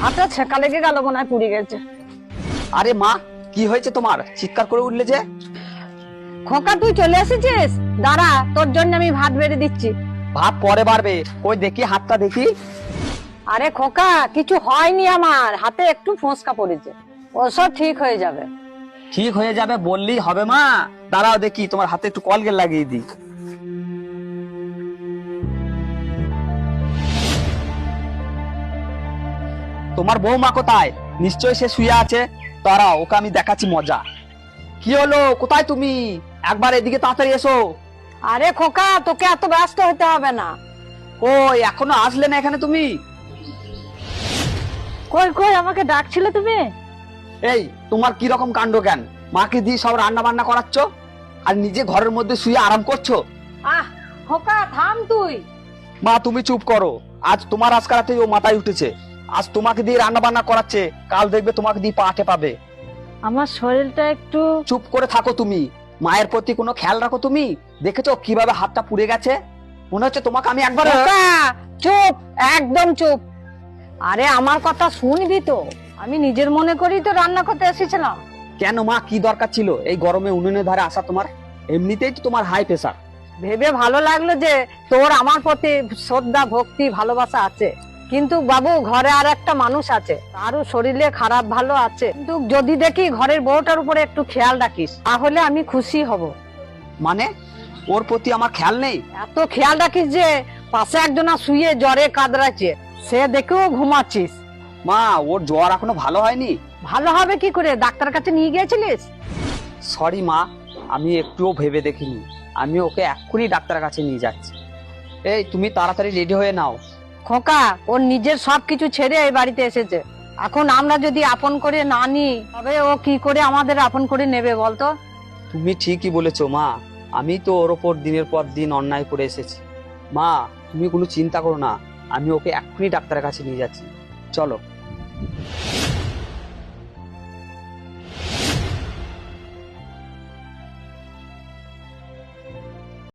হাতে ছেঁকা লেগে গেল, মনে হয় পুড়ে গেছে। আরে মা, কি হয়েছে তোমার? চিৎকার করে উঠলে যে? খোকা তুই চলে এসেছিস, দাঁড়া তোর জন্য আমি ভাত বেড়ে দিচ্ছি। ভাত পরে বাড়বে, ওই দেখি হাতটা দেখি। আরে খোকা, কিছু হয়নি, আমার হাতে একটু ফোঁসকা পড়েছে, ওসব ঠিক হয়ে যাবে। ঠিক হয়ে যাবে বললেই হবে মা, দাঁড়াও দেখি তোমার হাতে একটু কলগেট লাগিয়ে দিই। তোমার বৌমা কোথায়? নিশ্চয়ই সে শুয়ে আছে, দাঁড়াও ওকে আমি দেখাচ্ছি মজা। কি হলো, কোথায় তুমি? একবার এদিকে তাড়াতাড়ি এসো। আরে খোকা, তোকে এত ব্যস্ত হতে হবে না। কই এখনো আসলে না এখানে তুমি? কই কই, আমাকে ডাকছিলে তুমি? এই তোমার কি রকম কাণ্ড জ্ঞান? মাকে দিয়ে সব রান্না বান্না করাচ্ছ আর নিজে ঘরের মধ্যে শুয়ে আরাম করছো। আহ খোকা থাম তুই। মা তুমি চুপ করো, আজ তোমার আজকারাতেই ও মাথায় উঠেছে। আজ তোমাকে দিয়ে রান্না বান্না করাচ্ছে, কাল দেখবে তোমাকে দিয়ে পাটে পাবে। আমার শরীরটা একটু। চুপ করে থাকো তুমি, মায়ের প্রতি কোনো খেয়াল রাখো। তুমি দেখেছো কিভাবে হাতটা পুড়ে গেছে? মনে হচ্ছে তোমাকে আমি একবার। খোকা চুপ, একদম চুপ। আরে আমার কথা শুনবি তো, আমি নিজের মনে করি তো রান্না করতে এসেছিলাম। কেন মা, কি দরকার ছিল এই গরমে উনুনের ধারে আসা তোমার? এমনিতেই তো তোমার হাই প্রেসার। ভেবে ভালো লাগলো যে তোর আমার প্রতি শ্রদ্ধা ভক্তি ভালোবাসা আছে, কিন্তু বাবু ঘরে আর একটা মানুষ আছে, তারও শরীরে খারাপ ভালো আছে, কিন্তু যদি দেখি ঘরের বউটার উপরে একটু খেয়াল রাখিস তাহলে আমি খুশি হব। মানে ওর প্রতি আমার খেয়াল নেই? এত খেয়াল রাখিস যে পাশে একজনা শুয়ে জ্বরে কাতরাচ্ছে, সে দেখেও ঘুমাচ্ছিস। মা ওর জ্বর এখনো ভালো হয়নি। ভালো হবে কি করে, ডাক্তার কাছে নিয়ে গিয়েছিলিস? সরি মা, আমি একটুও ভেবে দেখিনি। আমি ওকে এক্ষুনি ডাক্তারের কাছে নিয়ে যাচ্ছি। এই তুমি তাড়াতাড়ি রেডি হয়ে নাও। খোকা ওর নিজের সবকিছু ছেড়ে এই বাড়িতে এসেছে, এখন আমরা যদি আপন করে না নিই তবে ও কি করে আমাদের আপন করে নেবে বলতো? তুমি ঠিকই বলেছো মা, আমি তো ওর ওপর দিনের পর দিন অন্যায় করে এসেছি। মা তুমি কোনো চিন্তা করো না, আমি ওকে এক্ষুনি ডাক্তারের কাছে নিয়ে যাচ্ছি, চলো।